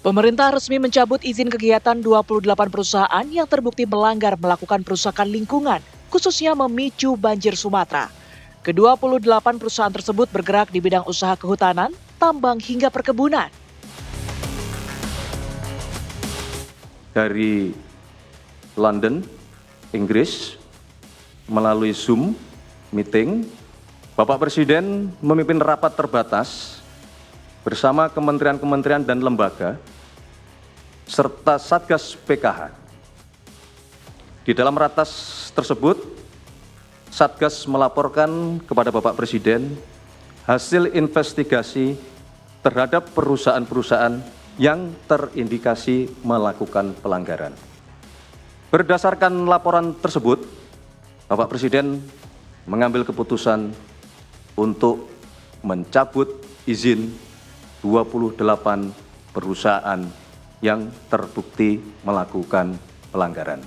Pemerintah resmi mencabut izin kegiatan 28 perusahaan yang terbukti melanggar melakukan perusakan lingkungan, khususnya memicu banjir Sumatera. Ke-28 perusahaan tersebut bergerak di bidang usaha kehutanan, tambang hingga perkebunan. Dari London, Inggris, melalui Zoom meeting, Bapak Presiden memimpin rapat terbatas bersama kementerian-kementerian dan lembaga, serta Satgas PKH. Di dalam ratas tersebut, Satgas melaporkan kepada Bapak Presiden hasil investigasi terhadap perusahaan-perusahaan yang terindikasi melakukan pelanggaran. Berdasarkan laporan tersebut, Bapak Presiden mengambil keputusan untuk mencabut izin 28 perusahaan yang terbukti melakukan pelanggaran.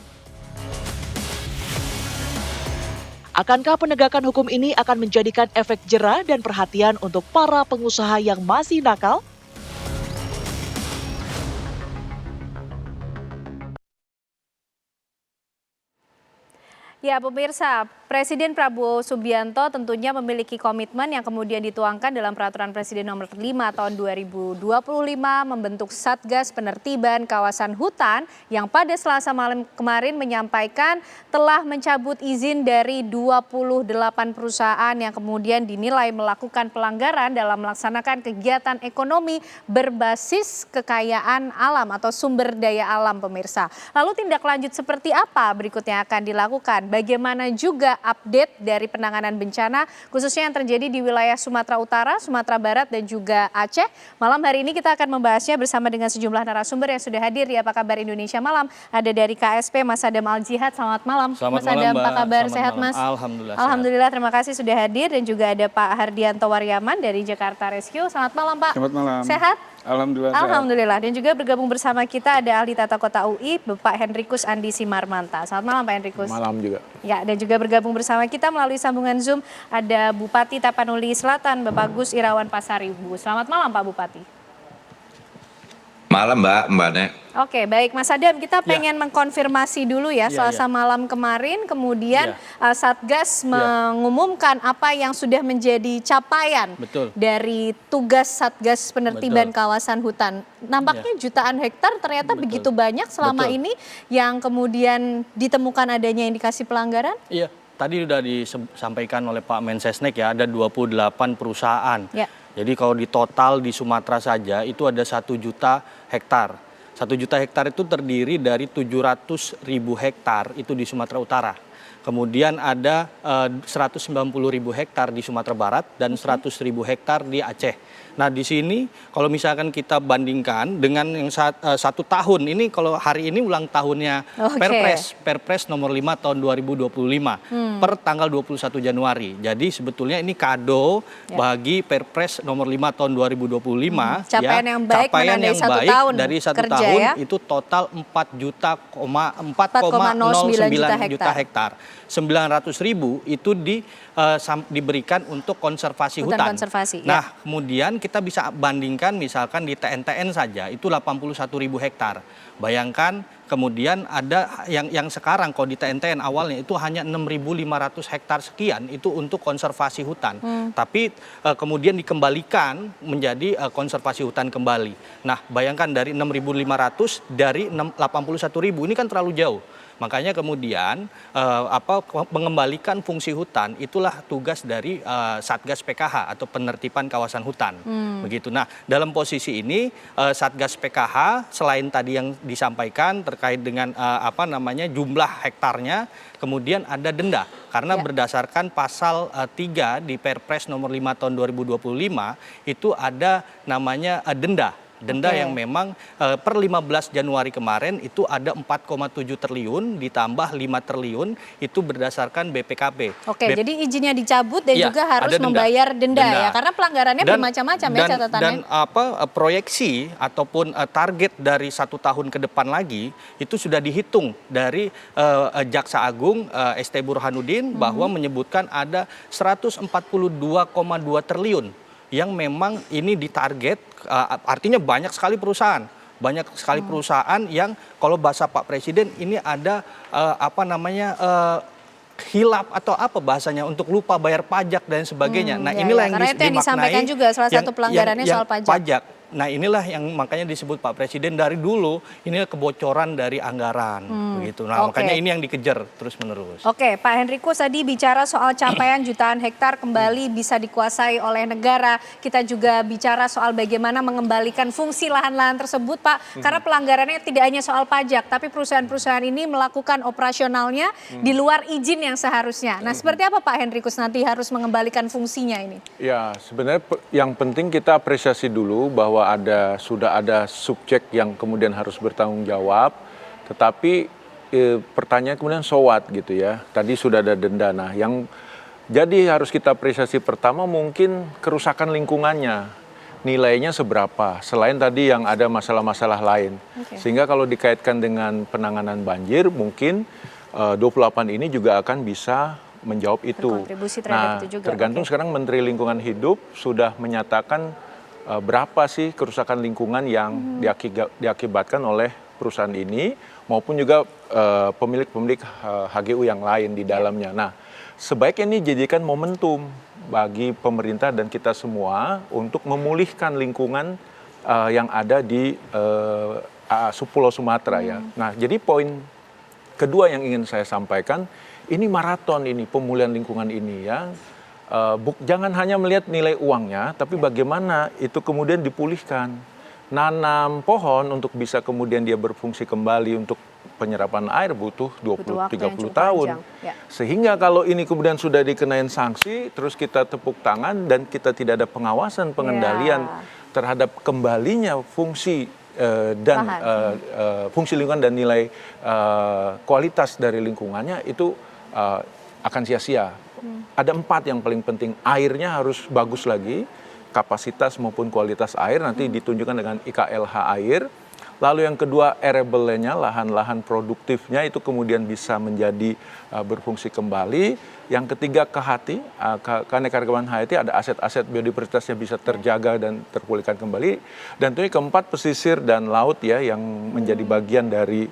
Akankah penegakan hukum ini akan menjadikan efek jera dan perhatian untuk para pengusaha yang masih nakal? Ya, pemirsa, Presiden Prabowo Subianto tentunya memiliki komitmen yang kemudian dituangkan dalam Peraturan Presiden Nomor 5 Tahun 2025 membentuk Satgas Penertiban Kawasan Hutan yang pada Selasa malam kemarin menyampaikan telah mencabut izin dari 28 perusahaan yang kemudian dinilai melakukan pelanggaran dalam melaksanakan kegiatan ekonomi berbasis kekayaan alam atau sumber daya alam, pemirsa. Lalu tindak lanjut seperti apa berikutnya akan dilakukan? Bagaimana juga update dari penanganan bencana khususnya yang terjadi di wilayah Sumatera Utara, Sumatera Barat dan juga Aceh. Malam hari ini kita akan membahasnya bersama dengan sejumlah narasumber yang sudah hadir di Apa Kabar Indonesia Malam. Ada dari KSP Mas Adam Al-Jihad, selamat malam. Selamat Mas malam, Adam, Mbak. apa kabar? Selamat Sehat malam. Mas? Alhamdulillah. Alhamdulillah, terima kasih sudah hadir. Dan juga ada Pak Hardianto Waryaman dari Jakarta Rescue. Selamat malam Pak. Selamat malam. Sehat? Alhamdulillah. Alhamdulillah. Dan juga bergabung bersama kita ada ahli tata kota UI, Bapak Henrikus Andi Simarmanta. Selamat malam Pak Henrikus. Malam juga. Ya, dan juga bergabung bersama kita melalui sambungan Zoom ada Bupati Tapanuli Selatan, Bapak Gus Irawan Pasaribu. Selamat malam Pak Bupati. Malam Mbak Nek. Oke, baik Mas Adam, kita pengen mengkonfirmasi dulu ya, Selasa malam kemarin kemudian Satgas mengumumkan apa yang sudah menjadi capaian dari tugas Satgas Penertiban Kawasan Hutan. Nampaknya jutaan hektar ternyata begitu banyak selama ini yang kemudian ditemukan adanya indikasi pelanggaran? Iya, tadi sudah disampaikan oleh Pak Mensesnek ya, ada 28 perusahaan. Ya. Jadi kalau di total di Sumatera saja itu ada 1 juta hektar. 1 juta hektar itu terdiri dari 700.000 hektar itu di Sumatera Utara. Kemudian ada 190.000 hektar di Sumatera Barat dan 100.000 hektar di Aceh. Nah di sini kalau misalkan kita bandingkan dengan yang 1 tahun, ini kalau hari ini ulang tahunnya Perpres nomor 5 tahun 2025 per tanggal 21 Januari. Jadi sebetulnya ini kado bagi Perpres nomor 5 tahun 2025. Capaian yang baik dari satu tahun itu total 4,09 juta hektar. 900.000 itu diberikan untuk konservasi hutan. Nah, kemudian kita bisa bandingkan misalkan di TNTN saja itu 81.000 hektar. Bayangkan kemudian ada yang sekarang kalau di TNTN awalnya itu hanya 6.500 hektar sekian itu untuk konservasi hutan. Tapi kemudian dikembalikan menjadi konservasi hutan kembali. Nah, bayangkan dari 6.500 dari 81.000 ini kan terlalu jauh. Makanya kemudian mengembalikan fungsi hutan itulah tugas dari Satgas PKH atau penertiban kawasan hutan. Begitu. Nah, dalam posisi ini Satgas PKH selain tadi yang disampaikan terkait dengan jumlah hektarnya, kemudian ada denda karena berdasarkan pasal 3 di Perpres nomor 5 tahun 2025 itu ada namanya denda. Denda yang memang per 15 Januari kemarin itu ada 4,7 triliun ditambah 5 triliun itu berdasarkan BPKB. Jadi izinnya dicabut dan juga harus membayar denda ya, karena pelanggarannya bermacam-macam ya catatannya. Dan proyeksi ataupun target dari 1 tahun ke depan lagi itu sudah dihitung dari Jaksa Agung ST Burhanuddin bahwa menyebutkan ada 142,2 triliun yang memang ini ditarget, artinya banyak sekali perusahaan. banyak sekali perusahaan yang kalau bahasa Pak Presiden ini ada hilap atau apa bahasanya untuk lupa bayar pajak dan sebagainya. Nah, inilah yang karena itu yang disampaikan juga salah satu pelanggarannya soal pajak. Nah, inilah yang makanya disebut Pak Presiden dari dulu ini kebocoran dari anggaran begitu. Nah, makanya ini yang dikejar terus-menerus. Oke, Pak Henrikus tadi bicara soal capaian jutaan hektar kembali bisa dikuasai oleh negara. Kita juga bicara soal bagaimana mengembalikan fungsi lahan-lahan tersebut, Pak. Karena pelanggarannya tidak hanya soal pajak, tapi perusahaan-perusahaan ini melakukan operasionalnya di luar izin yang seharusnya. Nah, seperti apa Pak Henrikus nanti harus mengembalikan fungsinya ini? Ya, sebenarnya yang penting kita apresiasi dulu bahwa sudah ada subjek yang kemudian harus bertanggung jawab, tetapi pertanyaan kemudian so what gitu ya. Tadi sudah ada denda. Nah, yang jadi harus kita apresiasi pertama mungkin kerusakan lingkungannya. Nilainya seberapa, selain tadi yang ada masalah-masalah lain. Sehingga kalau dikaitkan dengan penanganan banjir, mungkin 28 ini juga akan bisa menjawab itu. Nah, itu juga. tergantung sekarang Menteri Lingkungan Hidup sudah menyatakan berapa sih kerusakan lingkungan yang diakibatkan oleh perusahaan ini maupun juga pemilik-pemilik HGU yang lain di dalamnya. Nah, sebaiknya ini jadikan momentum bagi pemerintah dan kita semua untuk memulihkan lingkungan yang ada di Pulau Sumatera ya. Nah, jadi poin kedua yang ingin saya sampaikan, ini maraton ini pemulihan lingkungan ini ya. Jangan hanya melihat nilai uangnya, tapi bagaimana itu kemudian dipulihkan. Nanam pohon untuk bisa kemudian dia berfungsi kembali untuk penyerapan air butuh 20-30 tahun. Sehingga kalau ini kemudian sudah dikenain sanksi, terus kita tepuk tangan dan kita tidak ada pengawasan, pengendalian terhadap kembalinya fungsi fungsi lingkungan dan nilai kualitas dari lingkungannya itu akan sia-sia. Ada 4 yang paling penting. Airnya harus bagus lagi, kapasitas maupun kualitas air nanti ditunjukkan dengan IKLH air. Lalu yang kedua arable-nya, lahan-lahan produktifnya itu kemudian bisa menjadi berfungsi kembali. Yang ketiga keanekaragaman hayati, ada aset-aset biodiversitasnya bisa terjaga dan terpulihkan kembali. Dan tentunya keempat pesisir dan laut ya yang menjadi bagian dari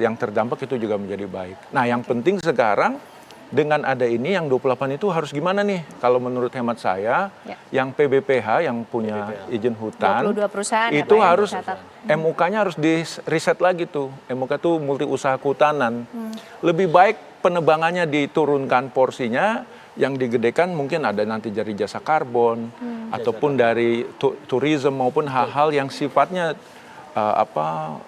yang terdampak itu juga menjadi baik. Nah, yang penting sekarang dengan ada ini yang 28 itu harus gimana nih? Kalau menurut hemat saya, yang PBPH yang punya izin hutan, 22 perusahaan itu harus MUK-nya harus di riset lagi tuh. MUK itu multi usaha kehutanan. Lebih baik penebangannya diturunkan porsinya, yang digedekan mungkin ada nanti dari jasa karbon ataupun dari tourism maupun hal-hal yang sifatnya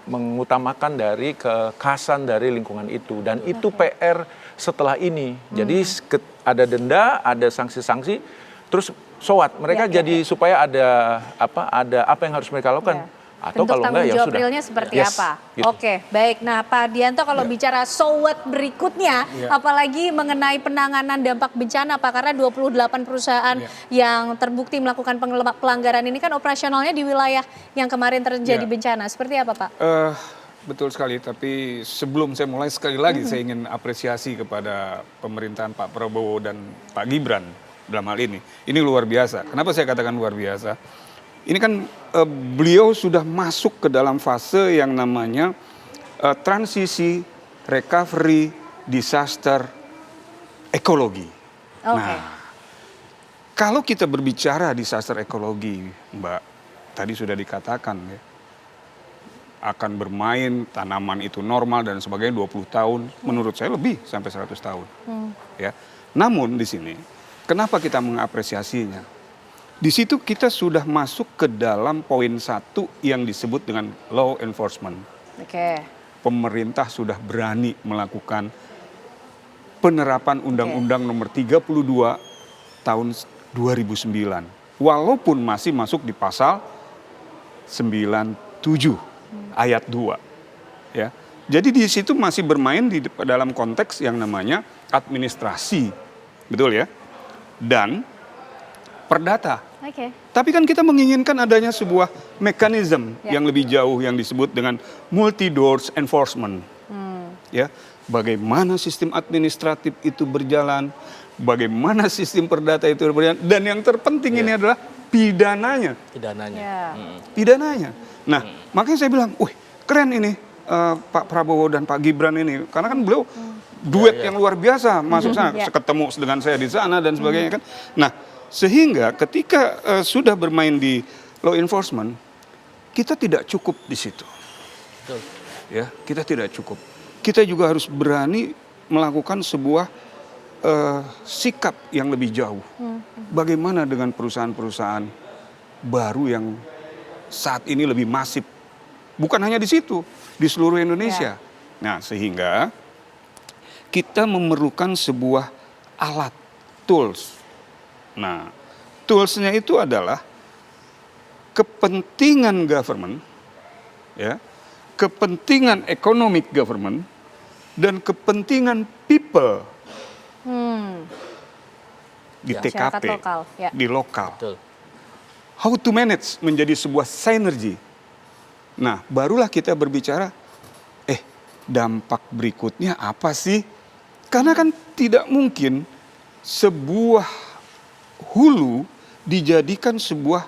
mengutamakan dari kekhasan dari lingkungan itu. Dan itu PR setelah ini. Jadi ada denda, ada sanksi-sanksi, terus so what? Mereka jadi supaya ada apa yang harus mereka lakukan. Atau bentuk kalau tanggung enggak ya jawab sudah. realnya seperti Yes, apa? gitu. Oke, baik. Nah, Pak Dianto kalau bicara so what berikutnya, apalagi mengenai penanganan dampak bencana, Pak, karena 28 perusahaan yang terbukti melakukan pelanggaran ini kan operasionalnya di wilayah yang kemarin terjadi bencana. Seperti apa, Pak? Betul sekali, tapi sebelum saya mulai sekali lagi saya ingin apresiasi kepada pemerintahan Pak Prabowo dan Pak Gibran dalam hal ini. Ini luar biasa. Kenapa saya katakan luar biasa? Ini kan beliau sudah masuk ke dalam fase yang namanya transisi, recovery, disaster, ekologi. Nah, kalau kita berbicara disaster ekologi, Mbak, tadi sudah dikatakan ya, akan bermain tanaman itu normal dan sebagainya 20 tahun, menurut saya lebih sampai 100 tahun. Ya. Namun di sini, kenapa kita mengapresiasinya? Di situ kita sudah masuk ke dalam poin 1 yang disebut dengan law enforcement. Pemerintah sudah berani melakukan penerapan Undang-Undang Nomor 32 tahun 2009. Walaupun masih masuk di pasal 97. Ayat 2, ya. Jadi di situ masih bermain di dalam konteks yang namanya administrasi, betul ya, dan perdata. Tapi kan kita menginginkan adanya sebuah mekanisme yang lebih jauh yang disebut dengan multi-doors enforcement, ya. Bagaimana sistem administratif itu berjalan, bagaimana sistem perdata itu berjalan, dan yang terpenting ini adalah pidananya. Pidananya. Nah, makanya saya bilang, wih keren ini Pak Prabowo dan Pak Gibran ini, karena kan beliau duet yang luar biasa masuk sana, ketemu dengan saya di sana dan sebagainya kan. Nah, sehingga ketika sudah bermain di law enforcement, kita tidak cukup di situ. Ya, kita tidak cukup. Kita juga harus berani melakukan sebuah sikap yang lebih jauh. Bagaimana dengan perusahaan-perusahaan baru yang saat ini lebih masif? Bukan hanya di situ, di seluruh Indonesia. Nah, sehingga kita memerlukan sebuah alat, tools. Nah, toolsnya itu adalah kepentingan government, ya, kepentingan economic government, dan kepentingan people di TKP, lokal, di lokal. Betul. How to manage menjadi sebuah synergy. Nah, barulah kita berbicara, dampak berikutnya apa sih? Karena kan tidak mungkin sebuah hulu dijadikan sebuah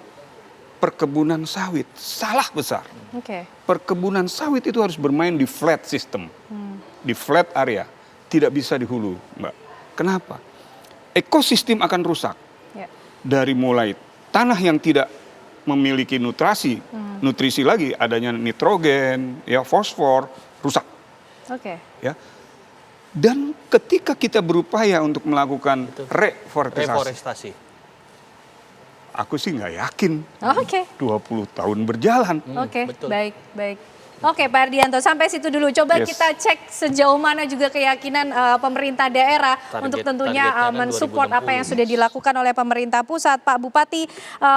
perkebunan sawit. Salah besar. Perkebunan sawit itu harus bermain di flat system, di flat area. Tidak bisa di hulu, Mbak. Kenapa? Ekosistem akan rusak. Dari mulai tanah yang tidak memiliki nutrisi lagi, adanya nitrogen, ya fosfor, rusak. Ya. Dan ketika kita berupaya untuk melakukan reforestasi, aku sih nggak yakin 20 tahun berjalan. Baik. Oke, Pak Ardianto, sampai situ dulu. Coba kita cek sejauh mana juga keyakinan pemerintah daerah untuk tentunya mensupport apa yang sudah dilakukan oleh pemerintah pusat. Pak Bupati,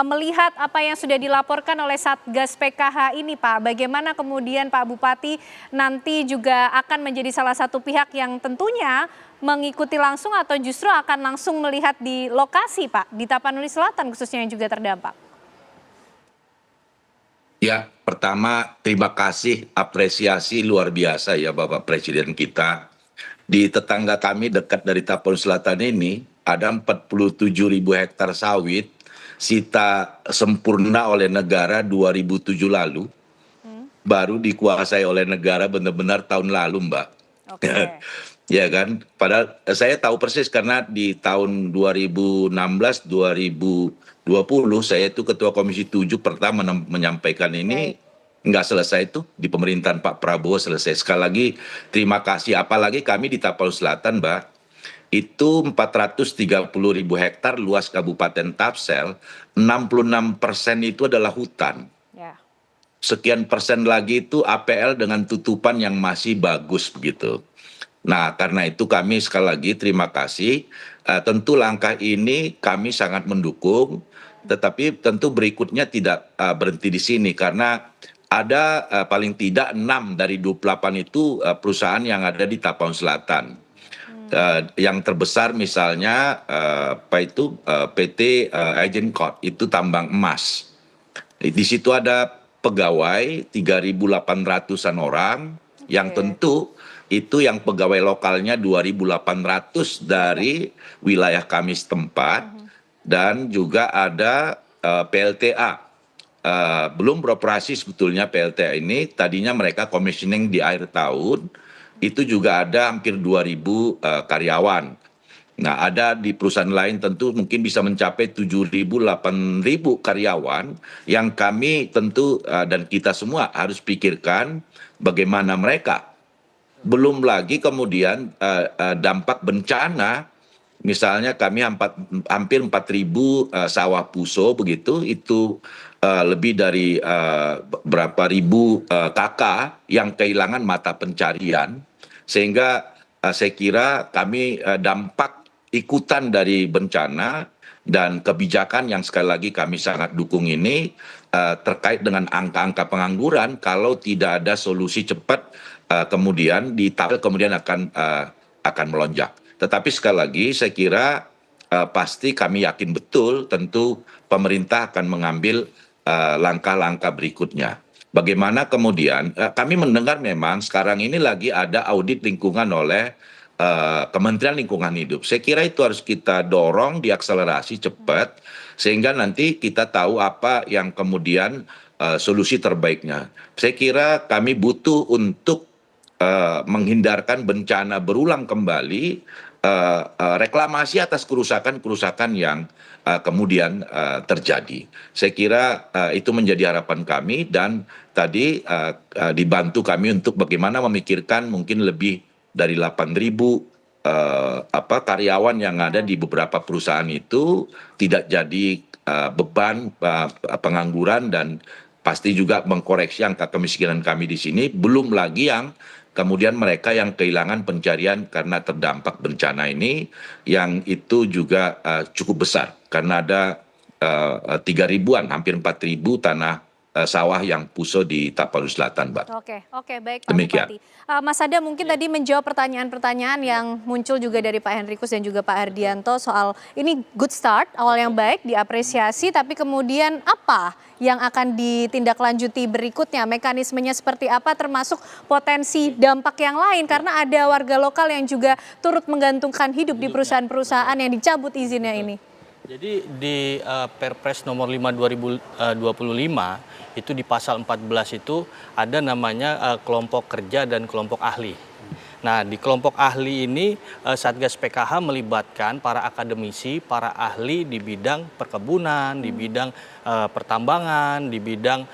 melihat apa yang sudah dilaporkan oleh Satgas PKH ini, Pak, bagaimana kemudian Pak Bupati nanti juga akan menjadi salah satu pihak yang tentunya mengikuti langsung atau justru akan langsung melihat di lokasi, Pak, di Tapanuli Selatan khususnya yang juga terdampak? Ya, pertama terima kasih, apresiasi luar biasa ya Bapak Presiden kita. Di tetangga kami dekat dari Tapanuli Selatan ini ada 47.000 hektar sawit sita sempurna oleh negara 2007 lalu. Baru dikuasai oleh negara benar-benar tahun lalu, Mbak. Ya kan, padahal saya tahu persis karena di tahun 2016, 2020 saya itu Ketua Komisi 7 pertama menyampaikan ini, nggak selesai itu di pemerintahan Pak Prabowo selesai. Sekali lagi terima kasih, apalagi kami di Tapanuli Selatan, Mbak, itu 430.000 hektar luas Kabupaten Tapsel, 66% itu adalah hutan. Sekian persen lagi itu APL dengan tutupan yang masih bagus begitu. Nah, karena itu kami sekali lagi terima kasih. Tentu langkah ini kami sangat mendukung, tetapi tentu berikutnya tidak berhenti di sini karena ada paling tidak 6 dari 28 itu perusahaan yang ada di Tapanuli Selatan. Yang terbesar misalnya PT Agincourt itu tambang emas. Di situ ada pegawai 3.800-an orang yang tentu itu yang pegawai lokalnya 2.800 dari wilayah kami setempat, dan juga ada PLTA. Belum beroperasi sebetulnya PLTA ini, tadinya mereka commissioning di akhir tahun, itu juga ada hampir 2.000 karyawan. Nah, ada di perusahaan lain tentu mungkin bisa mencapai 7.000, 8.000 karyawan yang kami tentu dan kita semua harus pikirkan bagaimana mereka. Belum lagi kemudian dampak bencana, misalnya kami hampir 4.000 sawah puso begitu, itu lebih dari berapa ribu kakak yang kehilangan mata pencarian, sehingga saya kira kami dampak ikutan dari bencana dan kebijakan yang sekali lagi kami sangat dukung ini terkait dengan angka-angka pengangguran, kalau tidak ada solusi cepat kemudian di Tapsel kemudian akan melonjak. Tetapi sekali lagi saya kira pasti kami yakin betul tentu pemerintah akan mengambil langkah-langkah berikutnya. Bagaimana kemudian kami mendengar memang sekarang ini lagi ada audit lingkungan oleh Kementerian Lingkungan Hidup. Saya kira itu harus kita dorong, diakselerasi cepat, sehingga nanti kita tahu apa yang kemudian solusi terbaiknya. Saya kira kami butuh untuk menghindarkan bencana berulang kembali, reklamasi atas kerusakan-kerusakan yang kemudian terjadi. Saya kira itu menjadi harapan kami, dan tadi dibantu kami untuk bagaimana memikirkan mungkin lebih dari 8.000 karyawan yang ada di beberapa perusahaan itu tidak jadi beban pengangguran, dan pasti juga mengkoreksi angka kemiskinan kami di sini. Belum lagi yang kemudian mereka yang kehilangan pencarian karena terdampak bencana ini, yang itu juga cukup besar karena ada 3.000-an, hampir 4.000 tanah sawah yang puso di Tapanuli Selatan, Mbak. Oke, baik Pak Demikian. Bupati. Mas Adam mungkin tadi menjawab pertanyaan-pertanyaan yang muncul juga dari Pak Henrikus dan juga Pak Herdianto soal ini good start, awal yang baik, diapresiasi, tapi kemudian apa yang akan ditindaklanjuti berikutnya, mekanismenya seperti apa, termasuk potensi dampak yang lain, karena ada warga lokal yang juga turut menggantungkan hidup di perusahaan-perusahaan yang dicabut izinnya ini. Jadi di Perpres nomor 5 2025 itu di pasal 14 itu ada namanya kelompok kerja dan kelompok ahli. Nah, di kelompok ahli ini Satgas PKH melibatkan para akademisi, para ahli di bidang perkebunan, di bidang pertambangan, di bidang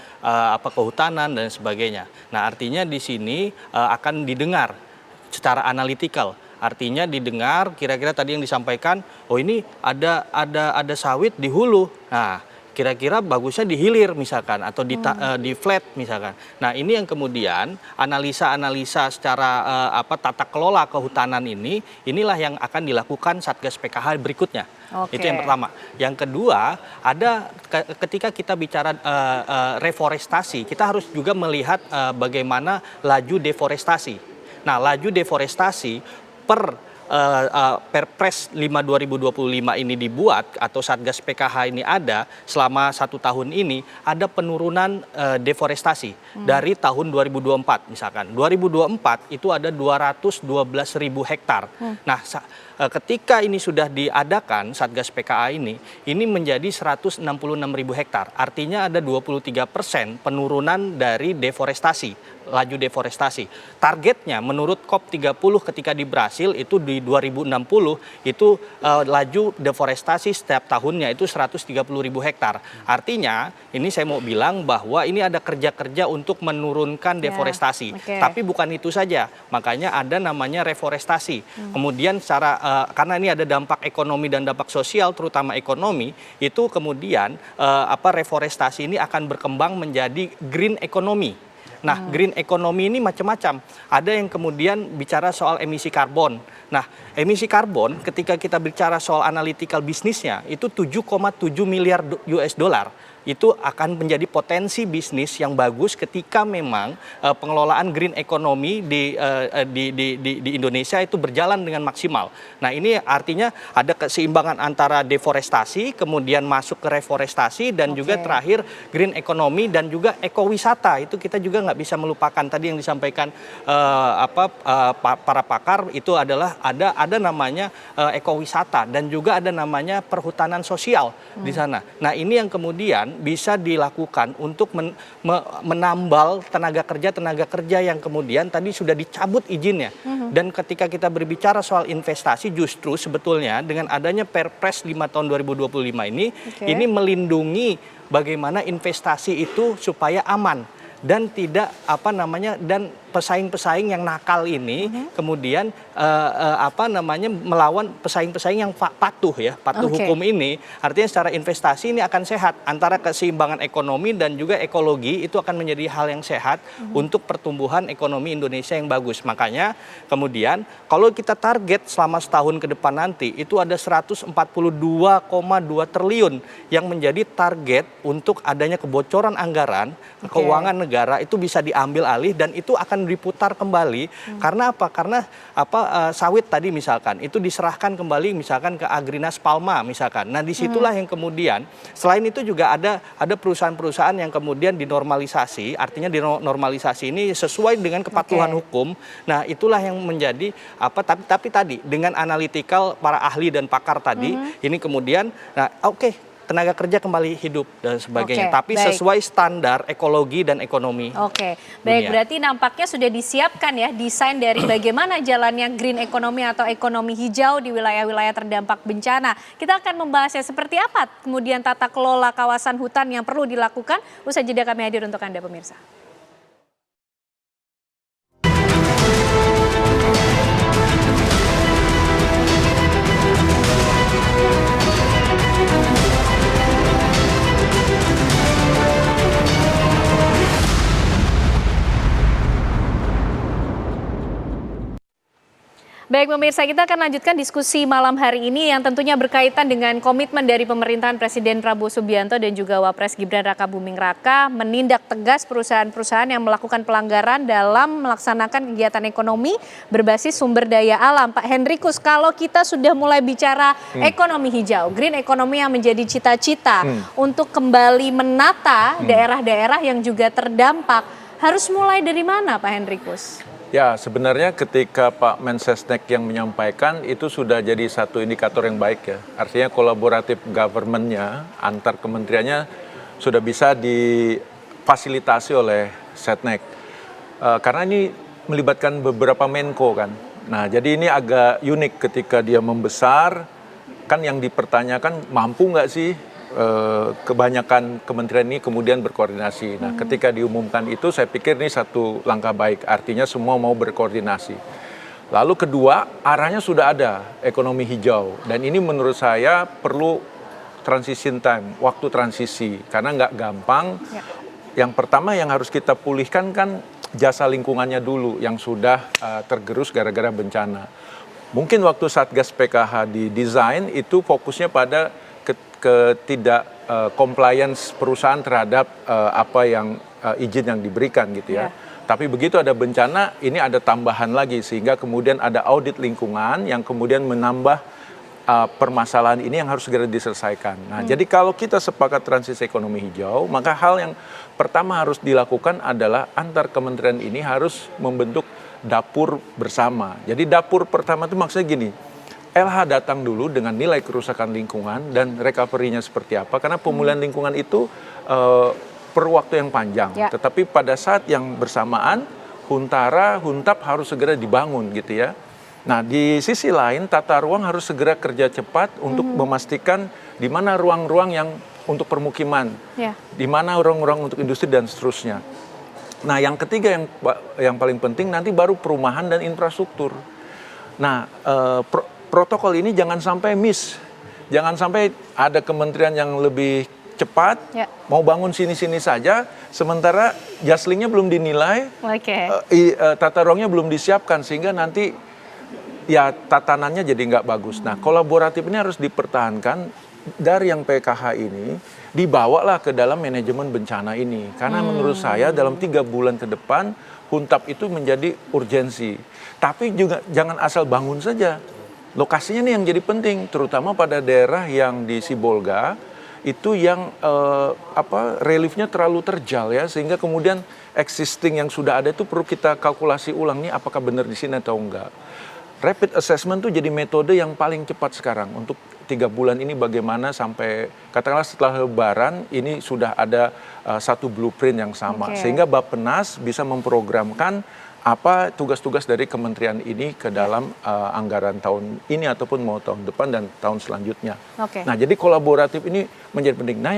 kehutanan dan sebagainya. Nah, artinya di sini akan didengar secara analitikal. Artinya didengar kira-kira tadi yang disampaikan, oh ini ada sawit di hulu. Nah, kira-kira bagusnya di hilir misalkan, atau di flat misalkan. Nah, ini yang kemudian analisa-analisa secara tata kelola kehutanan inilah yang akan dilakukan Satgas PKH berikutnya. Itu yang pertama. Yang kedua, ada ketika kita bicara reforestasi, kita harus juga melihat bagaimana laju deforestasi. Nah, laju deforestasi Perpres 5 2025 ini dibuat, atau Satgas PKH ini ada selama 1 tahun ini, ada penurunan deforestasi dari tahun 2024 misalkan. 2024 itu ada 212.000 hektar. Nah, ketika ini sudah diadakan Satgas PKH ini menjadi 166.000 hektar. Artinya ada 23% penurunan dari deforestasi. Laju deforestasi. Targetnya menurut COP30 ketika di Brasil itu di 2060 itu laju deforestasi setiap tahunnya itu 130.000 hektar. Artinya ini saya mau bilang bahwa ini ada kerja-kerja untuk menurunkan deforestasi. Tapi bukan itu saja. Makanya ada namanya reforestasi. Kemudian karena ini ada dampak ekonomi dan dampak sosial, terutama ekonomi, itu kemudian reforestasi ini akan berkembang menjadi green economy. Nah, green economy ini macam-macam. Ada yang kemudian bicara soal emisi karbon. Nah, emisi karbon ketika kita bicara soal analytical bisnisnya itu 7,7 miliar US dollar. Itu akan menjadi potensi bisnis yang bagus ketika memang pengelolaan green economy di Indonesia itu berjalan dengan maksimal. Nah, ini artinya ada keseimbangan antara deforestasi, kemudian masuk ke reforestasi, dan juga terakhir green economy dan juga ekowisata. Itu kita juga nggak bisa melupakan tadi yang disampaikan para pakar, itu adalah ada namanya ekowisata, dan juga ada namanya perhutanan sosial di sana. Nah, ini yang kemudian bisa dilakukan untuk menambal tenaga kerja yang kemudian tadi sudah dicabut izinnya. Dan ketika kita berbicara soal investasi, justru sebetulnya dengan adanya Perpres 5 tahun 2025 ini melindungi bagaimana investasi itu supaya aman dan tidak dan pesaing-pesaing yang nakal ini kemudian melawan pesaing-pesaing yang patuh hukum ini. Artinya secara investasi ini akan sehat, antara keseimbangan ekonomi dan juga ekologi itu akan menjadi hal yang sehat untuk pertumbuhan ekonomi Indonesia yang bagus. Makanya kemudian kalau kita target selama setahun ke depan nanti itu ada 142,2 triliun yang menjadi target untuk adanya kebocoran anggaran keuangan negara itu bisa diambil alih, dan itu akan akan diputar kembali. Karena apa? Karena sawit tadi misalkan itu diserahkan kembali misalkan ke Agrinas Palma misalkan. Nah, disitulah yang kemudian selain itu juga ada perusahaan-perusahaan yang kemudian dinormalisasi. Artinya dinormalisasi ini sesuai dengan kepatuhan hukum. Nah, itulah yang menjadi tapi tadi dengan analitikal para ahli dan pakar tadi ini kemudian tenaga kerja kembali hidup dan sebagainya. Tapi sesuai standar ekologi dan ekonomi. Baik, berarti nampaknya sudah disiapkan ya desain dari bagaimana jalannya green economy atau ekonomi hijau di wilayah-wilayah terdampak bencana. Kita akan membahasnya seperti apa kemudian tata kelola kawasan hutan yang perlu dilakukan. Usai jeda kami hadir untuk Anda pemirsa. Baik pemirsa, kita akan lanjutkan diskusi malam hari ini yang tentunya berkaitan dengan komitmen dari pemerintahan Presiden Prabowo Subianto dan juga Wapres Gibran Rakabuming Raka menindak tegas perusahaan-perusahaan yang melakukan pelanggaran dalam melaksanakan kegiatan ekonomi berbasis sumber daya alam. Pak Henrikus, kalau kita sudah mulai bicara ekonomi hijau, green economy yang menjadi cita-cita untuk kembali menata daerah-daerah yang juga terdampak, harus mulai dari mana Pak Henrikus? Ya, sebenarnya ketika Pak Mensesnek yang menyampaikan itu sudah jadi satu indikator yang baik ya. Artinya kolaboratif government-nya antar kementeriannya sudah bisa difasilitasi oleh Setnek. Karena ini melibatkan beberapa Menko kan. Nah, jadi ini agak unik ketika dia membesar, kan yang dipertanyakan mampu nggak sih kebanyakan kementerian ini kemudian berkoordinasi. Nah, ketika diumumkan itu saya pikir ini satu langkah baik, artinya semua mau berkoordinasi. Lalu kedua, arahnya sudah ada, ekonomi hijau. Dan ini menurut saya perlu transition time, waktu transisi, karena nggak gampang. Yang pertama yang harus kita pulihkan kan jasa lingkungannya dulu, yang sudah tergerus gara-gara bencana. Mungkin waktu Satgas PKH didesain itu fokusnya pada ketidak compliance perusahaan terhadap apa yang izin yang diberikan gitu ya. Tapi begitu ada bencana, ini ada tambahan lagi sehingga kemudian ada audit lingkungan yang kemudian menambah permasalahan ini yang harus segera diselesaikan. Nah, jadi kalau kita sepakat transisi ekonomi hijau, maka hal yang pertama harus dilakukan adalah antar kementerian ini harus membentuk dapur bersama. Jadi dapur pertama itu maksudnya gini, LH datang dulu dengan nilai kerusakan lingkungan dan recovery-nya seperti apa. Karena pemulihan lingkungan itu perlu waktu yang panjang. Tetapi pada saat yang bersamaan, Huntap harus segera dibangun gitu ya. Nah, di sisi lain, tata ruang harus segera kerja cepat untuk memastikan di mana ruang-ruang yang untuk permukiman, di mana ruang-ruang untuk industri dan seterusnya. Nah, yang ketiga yang paling penting nanti baru perumahan dan infrastruktur. Nah, protokol ini jangan sampai miss, jangan sampai ada kementerian yang lebih cepat mau bangun sini-sini saja, sementara jaslingnya belum dinilai, tata ruangnya belum disiapkan sehingga nanti ya tatanannya jadi nggak bagus. Nah, kolaboratif ini harus dipertahankan dari yang PKH ini dibawalah ke dalam manajemen bencana ini, karena menurut saya dalam 3 bulan ke depan Huntap itu menjadi urgensi. Tapi juga jangan asal bangun saja. Lokasinya nih yang jadi penting, terutama pada daerah yang di Sibolga itu yang reliefnya terlalu terjal ya, sehingga kemudian existing yang sudah ada itu perlu kita kalkulasi ulang nih apakah benar di sini atau enggak. Rapid assessment itu jadi metode yang paling cepat sekarang untuk 3 bulan ini, bagaimana sampai katakanlah setelah Lebaran ini sudah ada satu blueprint yang sama, sehingga Bappenas bisa memprogramkan apa tugas-tugas dari kementerian ini ke dalam anggaran tahun ini ataupun mau tahun depan dan tahun selanjutnya. Nah, jadi kolaboratif ini menjadi penting. Nah,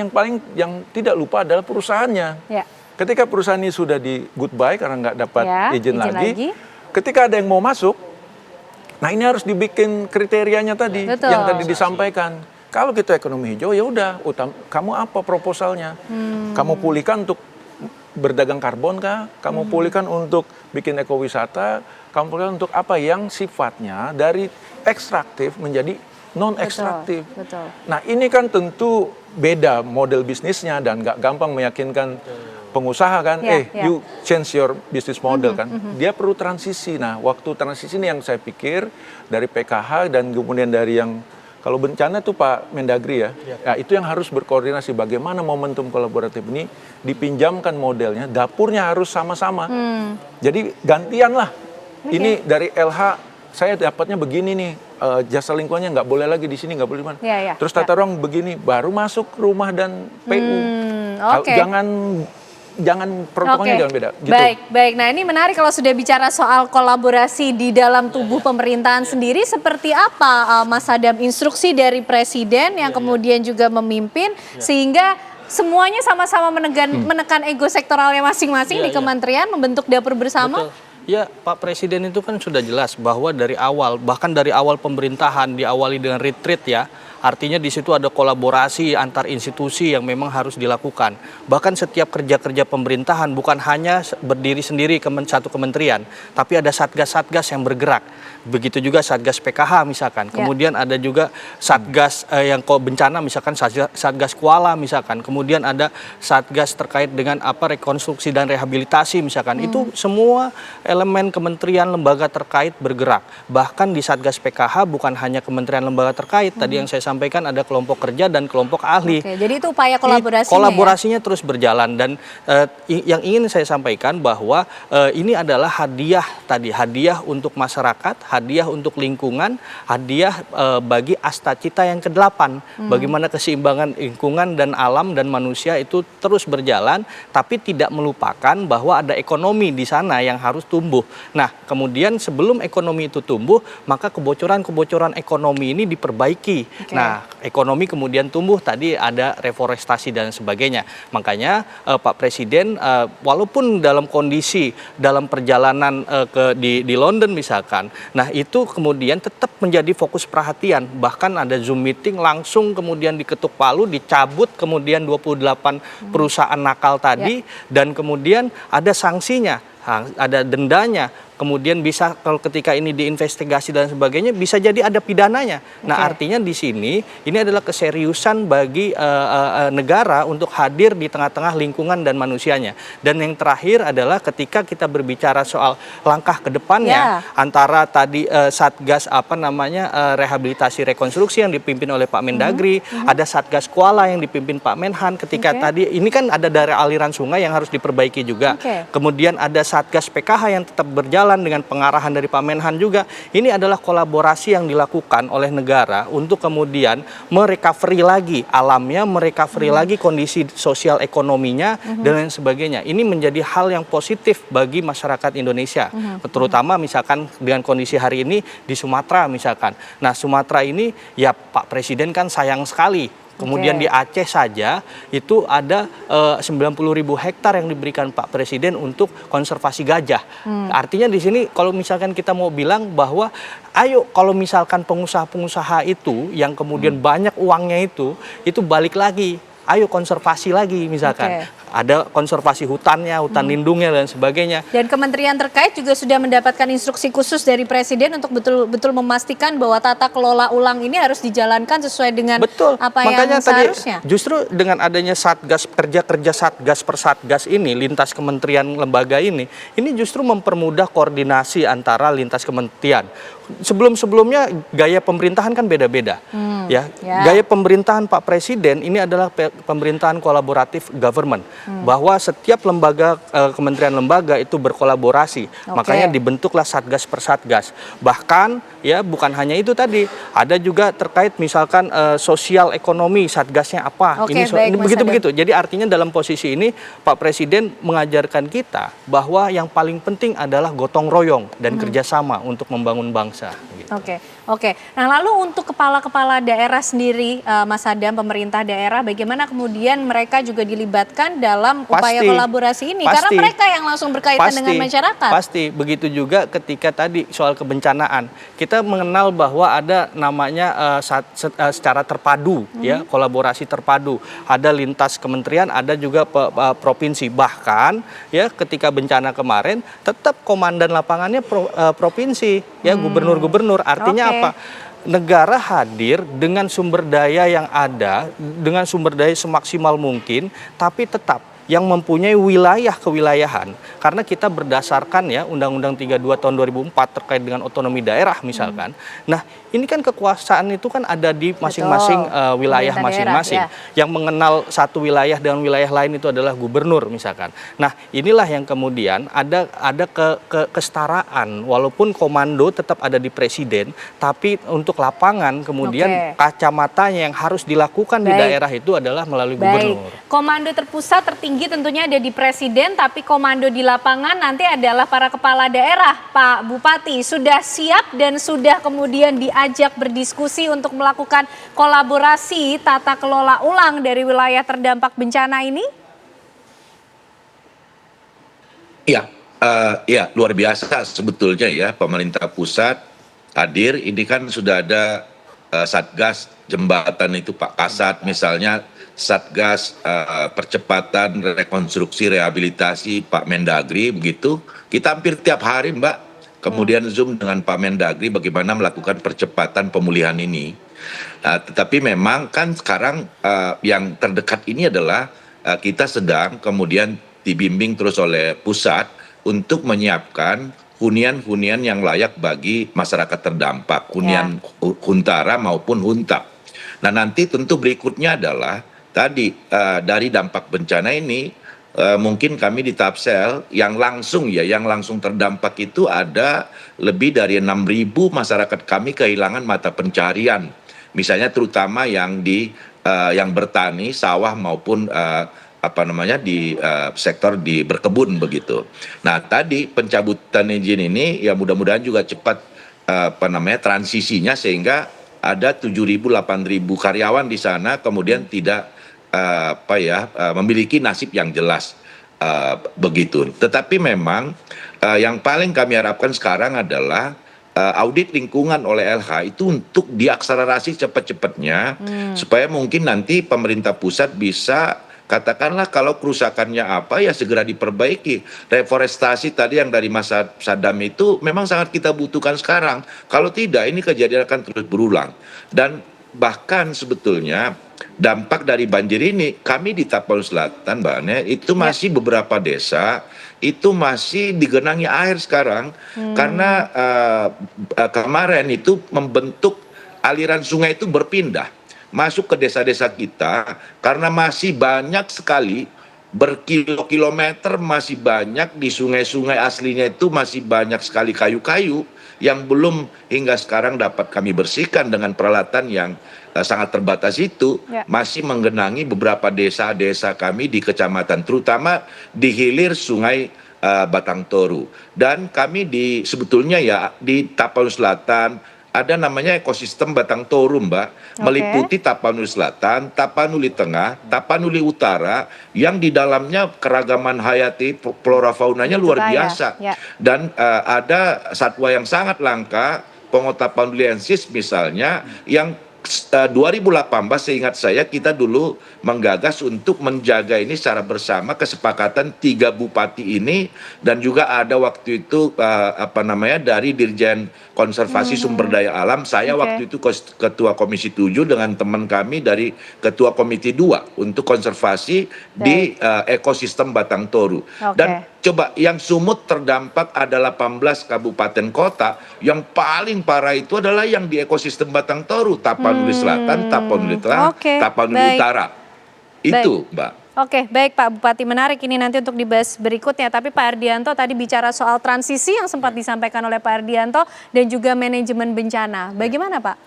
yang tidak lupa adalah perusahaannya. Ketika perusahaan ini sudah di goodbye karena nggak dapat izin lagi, ketika ada yang mau masuk, nah ini harus dibikin kriterianya tadi yang tadi disampaikan. Kalau kita ekonomi hijau ya udah, kamu apa proposalnya? Kamu pulihkan untuk berdagang karbon kah? Kamu pulihkan untuk bikin ekowisata? Kamu pulihkan untuk apa yang sifatnya dari ekstraktif menjadi non-ekstraktif. Betul. Nah ini kan tentu beda model bisnisnya dan nggak gampang meyakinkan pengusaha kan, you change your business model kan. Dia perlu transisi. Nah waktu transisi ini yang saya pikir dari PKH dan kemudian dari yang kalau bencana tuh Pak Mendagri ya, nah, itu yang harus berkoordinasi bagaimana momentum kolaboratif ini dipinjamkan modelnya, dapurnya harus sama-sama. Jadi gantian lah. Ini dari LH saya dapatnya begini nih, jasa lingkungannya nggak boleh lagi di sini, nggak boleh di mana. Terus tata ruang begini, baru masuk rumah dan PU. Jangan protokolnya jangan beda. Gitu. Baik. Nah ini menarik kalau sudah bicara soal kolaborasi di dalam tubuh pemerintahan sendiri, seperti apa Mas Adam instruksi dari Presiden yang kemudian juga memimpin sehingga semuanya sama-sama menekan ego sektoralnya masing-masing di kementerian, membentuk dapur bersama? Betul. Ya, Pak Presiden itu kan sudah jelas bahwa dari awal, bahkan dari awal pemerintahan diawali dengan retreat ya. Artinya di situ ada kolaborasi antar institusi yang memang harus dilakukan. Bahkan setiap kerja-kerja pemerintahan bukan hanya berdiri sendiri satu kementerian, tapi ada satgas-satgas yang bergerak. Begitu juga satgas PKH misalkan. Kemudian ada juga satgas yang bencana misalkan satgas Kuala misalkan. Kemudian ada satgas terkait dengan rekonstruksi dan rehabilitasi misalkan. Itu semua elemen kementerian lembaga terkait bergerak. Bahkan di satgas PKH bukan hanya kementerian lembaga terkait. Tadi yang saya sampaikan ada kelompok kerja dan kelompok ahli. Jadi itu upaya kolaborasinya. Kolaborasinya terus berjalan dan yang ingin saya sampaikan bahwa ini adalah hadiah untuk masyarakat, hadiah untuk lingkungan, hadiah bagi asta cita yang ke-8. Bagaimana keseimbangan lingkungan dan alam dan manusia itu terus berjalan, tapi tidak melupakan bahwa ada ekonomi di sana yang harus tumbuh. Nah, kemudian sebelum ekonomi itu tumbuh, maka kebocoran-kebocoran ekonomi ini diperbaiki. Nah, ekonomi kemudian tumbuh, tadi ada reforestasi dan sebagainya. Makanya Pak Presiden walaupun dalam kondisi dalam perjalanan di London misalkan, nah itu kemudian tetap menjadi fokus perhatian. Bahkan ada Zoom meeting langsung kemudian diketuk palu, dicabut kemudian 28 perusahaan nakal tadi dan kemudian ada sanksinya, ada dendanya. Kemudian bisa kalau ketika ini diinvestigasi dan sebagainya bisa jadi ada pidananya. Nah artinya di sini ini adalah keseriusan bagi negara untuk hadir di tengah-tengah lingkungan dan manusianya. Dan yang terakhir adalah ketika kita berbicara soal langkah ke depannya antara tadi satgas rehabilitasi rekonstruksi yang dipimpin oleh Pak Mendagri, ada satgas Kuala yang dipimpin Pak Menhan. Ketika tadi ini kan ada daerah aliran sungai yang harus diperbaiki juga. Kemudian ada satgas PKH yang tetap berjalan dengan pengarahan dari Pak Menhan juga. Ini adalah kolaborasi yang dilakukan oleh negara untuk kemudian merecovery lagi alamnya, merecovery lagi kondisi sosial ekonominya dan lain sebagainya. Ini menjadi hal yang positif bagi masyarakat Indonesia. Terutama misalkan dengan kondisi hari ini di Sumatera misalkan. Nah, Sumatera ini ya Pak Presiden kan sayang sekali. Kemudian di Aceh saja itu ada 90.000 hektar yang diberikan Pak Presiden untuk konservasi gajah. Artinya di sini kalau misalkan kita mau bilang bahwa ayo kalau misalkan pengusaha-pengusaha itu yang kemudian banyak uangnya itu balik lagi. Ayo konservasi lagi misalkan. Ada konservasi hutannya, hutan lindungnya dan sebagainya. Dan kementerian terkait juga sudah mendapatkan instruksi khusus dari Presiden untuk betul-betul memastikan bahwa tata kelola ulang ini harus dijalankan sesuai dengan apa makanya yang seharusnya. Tadi, justru dengan adanya satgas kerja satgas per satgas ini, lintas kementerian lembaga ini justru mempermudah koordinasi antara lintas kementerian. Sebelum-sebelumnya gaya pemerintahan kan beda-beda. Gaya pemerintahan Pak Presiden ini adalah pemerintahan kolaboratif government. Bahwa setiap lembaga, kementerian lembaga itu berkolaborasi. Makanya dibentuklah satgas per satgas. Bahkan ya bukan hanya itu tadi, ada juga terkait misalkan sosial ekonomi satgasnya apa. Ini begitu-begitu. Jadi artinya dalam posisi ini Pak Presiden mengajarkan kita bahwa yang paling penting adalah gotong royong dan kerjasama untuk membangun bangsa. Gitu. Oke. Nah lalu untuk kepala-kepala daerah sendiri, Mas Adam, pemerintah daerah, bagaimana kemudian mereka juga dilibatkan dalam upaya kolaborasi ini? Karena mereka yang langsung berkaitan dengan masyarakat. Pasti. Begitu juga ketika tadi soal kebencanaan. Kita mengenal bahwa ada namanya secara terpadu, ya kolaborasi terpadu. Ada lintas kementerian, ada juga provinsi. Bahkan ya ketika bencana kemarin, tetap komandan lapangannya provinsi, ya gubernur-gubernur. Artinya apa? negara hadir dengan sumber daya yang ada, dengan sumber daya semaksimal mungkin, tapi tetap yang mempunyai wilayah kewilayahan, karena kita berdasarkan ya Undang-Undang 32 tahun 2004 terkait dengan otonomi daerah misalkan. Nah, ini kan kekuasaan itu kan ada di masing-masing wilayah masing-masing. Yang mengenal satu wilayah dengan wilayah lain itu adalah gubernur misalkan. Nah, inilah yang kemudian ada kesetaraan, walaupun komando tetap ada di presiden, tapi untuk lapangan kemudian kacamatanya yang harus dilakukan di daerah itu adalah melalui gubernur. Komando terpusat tertinggi tentunya ada di presiden, tapi komando di lapangan nanti adalah para kepala daerah. Pak Bupati sudah siap dan sudah kemudian diajak berdiskusi untuk melakukan kolaborasi tata kelola ulang dari wilayah terdampak bencana ini? Ya, luar biasa sebetulnya ya, pemerintah pusat hadir. Ini kan sudah ada Satgas jembatan itu Pak Kasat misalnya, Satgas percepatan rekonstruksi rehabilitasi Pak Mendagri begitu. Kita hampir tiap hari Mbak, kemudian Zoom dengan Pak Mendagri bagaimana melakukan percepatan pemulihan ini. Tetapi memang kan sekarang yang terdekat ini adalah kita sedang kemudian dibimbing terus oleh pusat untuk menyiapkan hunian-hunian yang layak bagi masyarakat terdampak, hunian huntara maupun huntap. Nah, nanti tentu berikutnya adalah tadi dari dampak bencana ini mungkin kami di Tapsel yang langsung terdampak itu ada lebih dari 6.000 masyarakat kami kehilangan mata pencarian. Misalnya terutama yang yang bertani, sawah maupun di sektor di berkebun begitu. Nah, tadi pencabutan izin ini ya mudah-mudahan juga cepat transisinya sehingga ada 7.000 8.000 karyawan di sana kemudian tidak memiliki nasib yang jelas begitu. Tetapi memang yang paling kami harapkan sekarang adalah audit lingkungan oleh LH itu untuk diakselerasi cepat-cepatnya supaya mungkin nanti pemerintah pusat bisa katakanlah kalau kerusakannya apa ya segera diperbaiki. Reforestasi tadi yang dari Mas Sadam itu memang sangat kita butuhkan sekarang. Kalau tidak ini kejadian akan terus berulang. Dan bahkan sebetulnya dampak dari banjir ini kami di Tapanuli Selatan Mbak Ane itu masih beberapa desa itu masih digenangi air sekarang karena kemarin itu membentuk aliran sungai itu berpindah masuk ke desa-desa kita karena masih banyak sekali berkilo-kilometer masih banyak di sungai-sungai aslinya itu masih banyak sekali kayu-kayu yang belum hingga sekarang dapat kami bersihkan dengan peralatan yang sangat terbatas itu masih menggenangi beberapa desa-desa kami di kecamatan terutama di hilir sungai Batang Toru. Dan kami sebetulnya ya di Tapanuli Selatan ada namanya ekosistem Batang Toru Mbak, meliputi Tapanuli Selatan, Tapanuli Tengah, Tapanuli Utara yang di dalamnya keragaman hayati flora faunanya luar biasa. Dan ada satwa yang sangat langka, Pongo tapanuliensis misalnya yang 2018 seingat saya kita dulu menggagas untuk menjaga ini secara bersama kesepakatan 3 bupati ini dan juga ada waktu itu dari Dirjen Konservasi Sumber Daya Alam saya waktu itu ketua Komisi 7 dengan teman kami dari ketua Komisi 2 untuk konservasi di ekosistem Batang Toru. Dan coba yang sumut terdampak ada 18 kabupaten kota, yang paling parah itu adalah yang di ekosistem Batang Toru, Tapanuli Selatan, Tapanuli Tengah, Tapanuli Utara. Itu, Mbak. Oke, baik Pak Bupati, menarik ini nanti untuk dibahas berikutnya. Tapi Pak Ardianto tadi bicara soal transisi yang sempat disampaikan oleh Pak Ardianto dan juga manajemen bencana. Bagaimana Pak?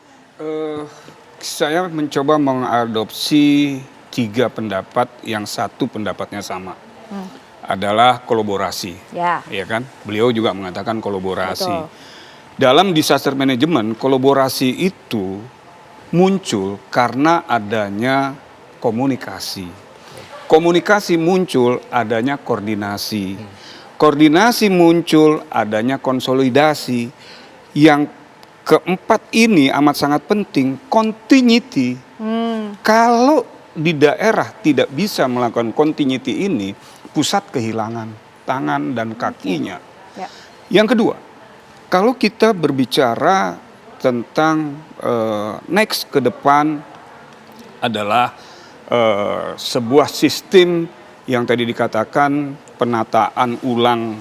Saya mencoba mengadopsi 3 pendapat yang satu pendapatnya sama. Adalah kolaborasi. Ya kan? Beliau juga mengatakan kolaborasi. Betul. Dalam disaster management, kolaborasi itu muncul karena adanya komunikasi. Komunikasi muncul adanya koordinasi. Koordinasi muncul adanya konsolidasi. Yang keempat ini amat sangat penting, continuity. Kalau di daerah tidak bisa melakukan continuity ini, pusat kehilangan tangan dan kakinya. Yang kedua, kalau kita berbicara tentang next ke depan adalah sebuah sistem yang tadi dikatakan penataan ulang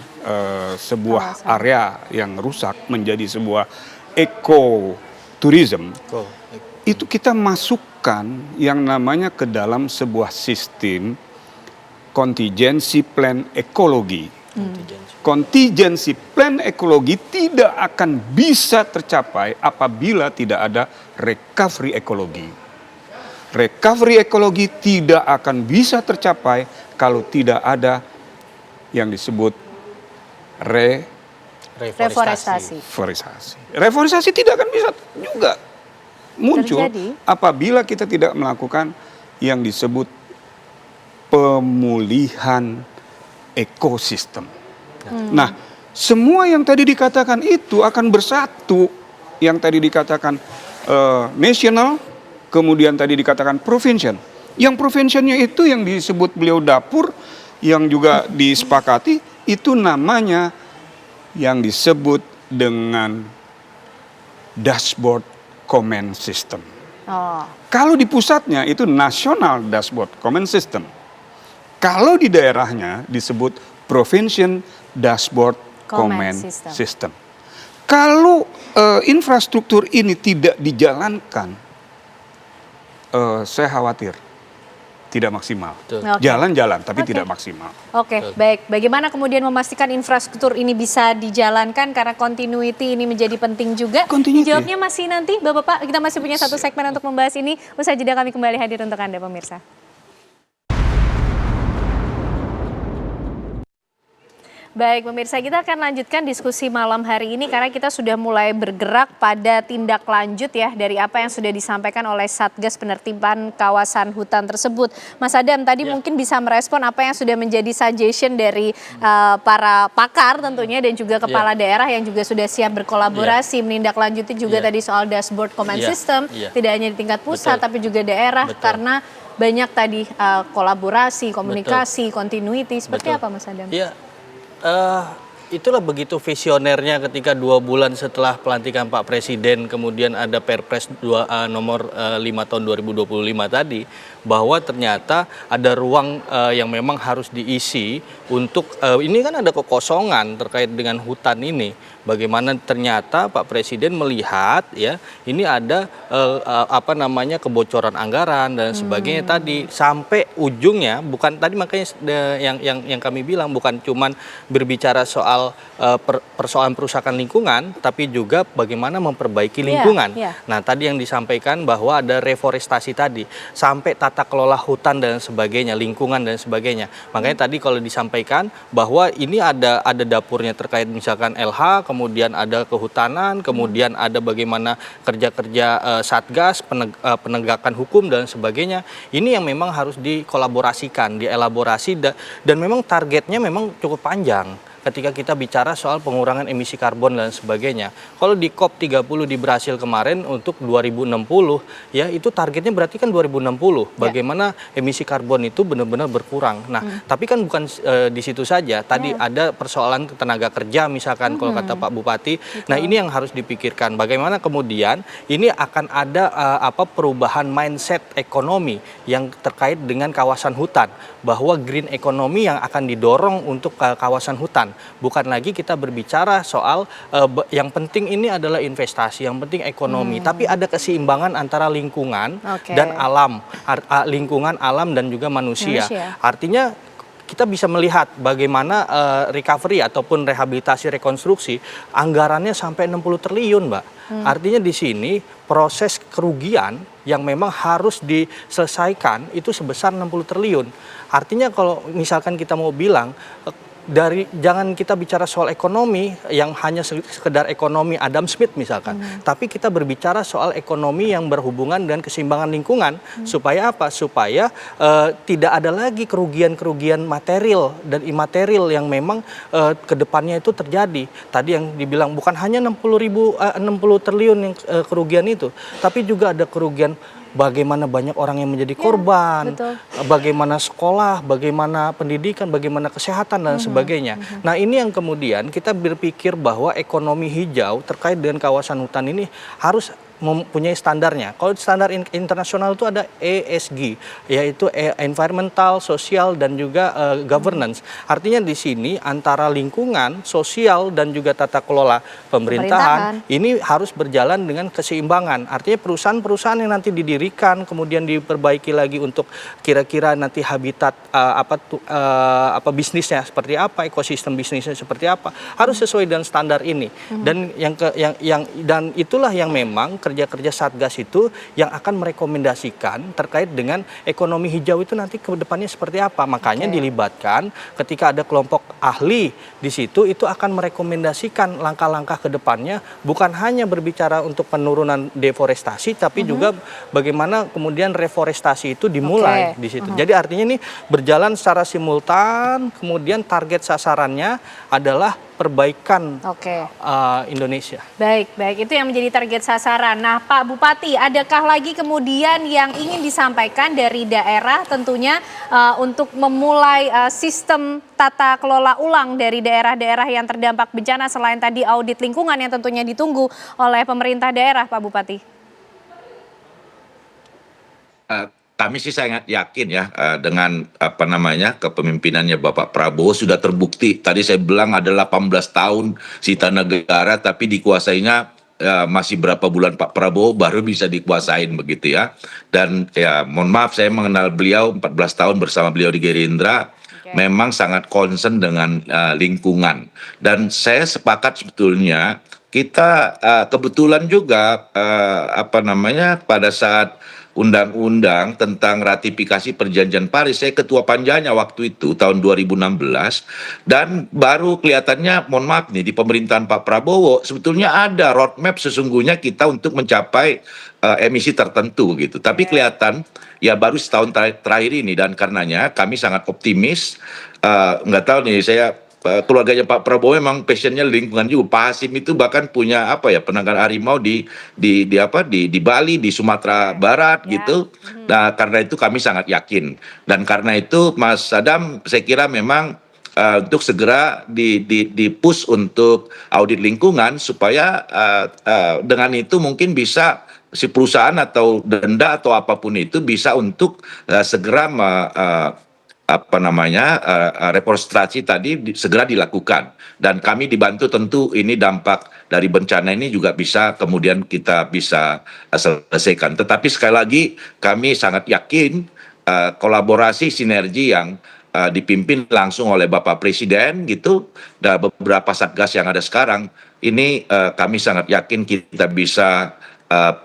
sebuah area yang rusak menjadi sebuah ekoturism. Itu kita masukkan yang namanya ke dalam sebuah sistem contingency plan ekologi. Contingency plan ekologi tidak akan bisa tercapai apabila tidak ada recovery ekologi. Recovery ekologi tidak akan bisa tercapai kalau tidak ada yang disebut Reforestasi. Reforestasi tidak akan bisa juga muncul Terjadi. apabila kita tidak melakukan yang disebut pemulihan ekosistem. Nah, semua yang tadi dikatakan itu akan bersatu. Yang tadi dikatakan national, kemudian tadi dikatakan provincial. Yang provincialnya itu yang disebut beliau dapur, yang juga disepakati, itu namanya yang disebut dengan dashboard command system. Kalau di pusatnya itu national dashboard command system. Kalau di daerahnya disebut provincial dashboard command system. Kalau infrastruktur ini tidak dijalankan, saya khawatir tidak maksimal. Jalan-jalan tapi tidak maksimal. Oke, baik. Bagaimana kemudian memastikan infrastruktur ini bisa dijalankan karena continuity ini menjadi penting juga. Jawabnya masih nanti, Bapak-Bapak. Kita masih punya satu segmen untuk membahas ini. Usai jeda kami kembali hadir untuk Anda, pemirsa. Baik pemirsa, kita akan lanjutkan diskusi malam hari ini karena kita sudah mulai bergerak pada tindak lanjut ya dari apa yang sudah disampaikan oleh Satgas Penertiban Kawasan Hutan tersebut. Mas Adam tadi mungkin bisa merespon apa yang sudah menjadi suggestion dari para pakar tentunya dan juga kepala daerah yang juga sudah siap berkolaborasi menindaklanjuti juga tadi soal dashboard command system, tidak hanya di tingkat pusat tapi juga daerah karena banyak tadi kolaborasi, komunikasi, continuity. Seperti apa Mas Adam? Itulah begitu visionernya ketika 2 bulan setelah pelantikan Pak Presiden kemudian ada Perpres nomor 5 tahun 2025 tadi bahwa ternyata ada ruang yang memang harus diisi untuk ini kan ada kekosongan terkait dengan hutan ini. Bagaimana ternyata Pak Presiden melihat ya ini ada kebocoran anggaran dan sebagainya tadi sampai ujungnya bukan tadi makanya yang kami bilang bukan cuman berbicara soal persoalan perusakan lingkungan tapi juga bagaimana memperbaiki lingkungan. Nah, tadi yang disampaikan bahwa ada reforestasi tadi sampai tata kelola hutan dan sebagainya, lingkungan dan sebagainya. Makanya tadi kalau disampaikan bahwa ini ada dapurnya terkait misalkan LH, kemudian ada kehutanan, kemudian ada bagaimana kerja-kerja Satgas, penegakan hukum dan sebagainya. Ini yang memang harus dikolaborasikan, dielaborasi dan memang targetnya memang cukup panjang. Ketika kita bicara soal pengurangan emisi karbon dan sebagainya. Kalau di COP30 di Brasil kemarin untuk 2060 ya itu targetnya berarti kan 2060. Bagaimana emisi karbon itu benar-benar berkurang. Nah, tapi kan bukan di situ saja. Tadi ada persoalan tenaga kerja misalkan kalau kata Pak Bupati. Nah, ini yang harus dipikirkan. Bagaimana kemudian ini akan ada perubahan mindset ekonomi yang terkait dengan kawasan hutan. Bahwa green economy yang akan didorong untuk kawasan hutan. Bukan lagi kita berbicara soal yang penting ini adalah investasi, yang penting ekonomi, tapi ada keseimbangan antara lingkungan dan alam, lingkungan, alam dan juga manusia. Artinya kita bisa melihat bagaimana recovery ataupun rehabilitasi rekonstruksi anggarannya sampai 60 triliun, Mbak. Artinya di sini proses kerugian yang memang harus diselesaikan itu sebesar 60 triliun. Artinya kalau misalkan kita mau bilang jangan kita bicara soal ekonomi yang hanya sekedar ekonomi Adam Smith misalkan, tapi kita berbicara soal ekonomi yang berhubungan dengan keseimbangan lingkungan supaya apa? Supaya tidak ada lagi kerugian-kerugian material dan imaterial yang memang kedepannya itu terjadi. Tadi yang dibilang bukan hanya 60 triliun yang kerugian itu, tapi juga ada kerugian bagaimana banyak orang yang menjadi korban, bagaimana sekolah, bagaimana pendidikan, bagaimana kesehatan dan sebagainya. Nah, ini yang kemudian kita berpikir bahwa ekonomi hijau terkait dengan kawasan hutan ini harus mempunyai standarnya. Kalau standar internasional itu ada ESG, yaitu environmental, sosial, dan juga governance. Artinya di sini antara lingkungan, sosial, dan juga tata kelola pemerintahan ini harus berjalan dengan keseimbangan. Artinya perusahaan-perusahaan yang nanti didirikan, kemudian diperbaiki lagi untuk kira-kira nanti habitat bisnisnya seperti apa, ekosistem bisnisnya seperti apa, harus sesuai dengan standar ini. Dan dan itulah yang memang kerja-kerja Satgas itu yang akan merekomendasikan terkait dengan ekonomi hijau itu nanti ke depannya seperti apa. Makanya dilibatkan ketika ada kelompok ahli di situ, itu akan merekomendasikan langkah-langkah ke depannya, bukan hanya berbicara untuk penurunan deforestasi, tapi juga bagaimana kemudian reforestasi itu dimulai di situ. Jadi artinya ini berjalan secara simultan, kemudian target sasarannya adalah perbaikan Indonesia. Baik, itu yang menjadi target sasaran. Nah, Pak Bupati, adakah lagi kemudian yang ingin disampaikan dari daerah tentunya untuk memulai sistem tata kelola ulang dari daerah-daerah yang terdampak bencana selain tadi audit lingkungan yang tentunya ditunggu oleh pemerintah daerah, Pak Bupati? Kami sih sangat yakin ya dengan kepemimpinannya Bapak Prabowo sudah terbukti. Tadi saya bilang ada 18 tahun Sita Negara, tapi dikuasainya masih berapa bulan Pak Prabowo baru bisa dikuasain begitu ya. Dan ya mohon maaf, saya mengenal beliau 14 tahun bersama beliau di Gerindra. Memang sangat concern dengan lingkungan. Dan saya sepakat sebetulnya kita kebetulan juga pada saat undang-undang tentang ratifikasi perjanjian Paris, saya ketua panjanya waktu itu tahun 2016, dan baru kelihatannya, mohon maaf nih, di pemerintahan Pak Prabowo sebetulnya ada roadmap sesungguhnya kita untuk mencapai emisi tertentu gitu, tapi kelihatan ya baru setahun terakhir ini, dan karenanya kami sangat optimis. Nggak tahu nih, saya keluarganya Pak Prabowo memang passionnya lingkungan juga. Pak Hasim itu bahkan punya penanggal harimau di Bali, di Sumatera Barat gitu. Nah, karena itu kami sangat yakin, dan karena itu Mas Adam, saya kira memang untuk segera di push untuk audit lingkungan supaya dengan itu mungkin bisa si perusahaan atau denda atau apapun itu bisa untuk segera reforestasi tadi segera dilakukan, dan kami dibantu tentu ini dampak dari bencana ini juga bisa kemudian kita bisa selesaikan. Tetapi sekali lagi kami sangat yakin kolaborasi sinergi yang dipimpin langsung oleh Bapak Presiden gitu, dan beberapa satgas yang ada sekarang ini kami sangat yakin kita bisa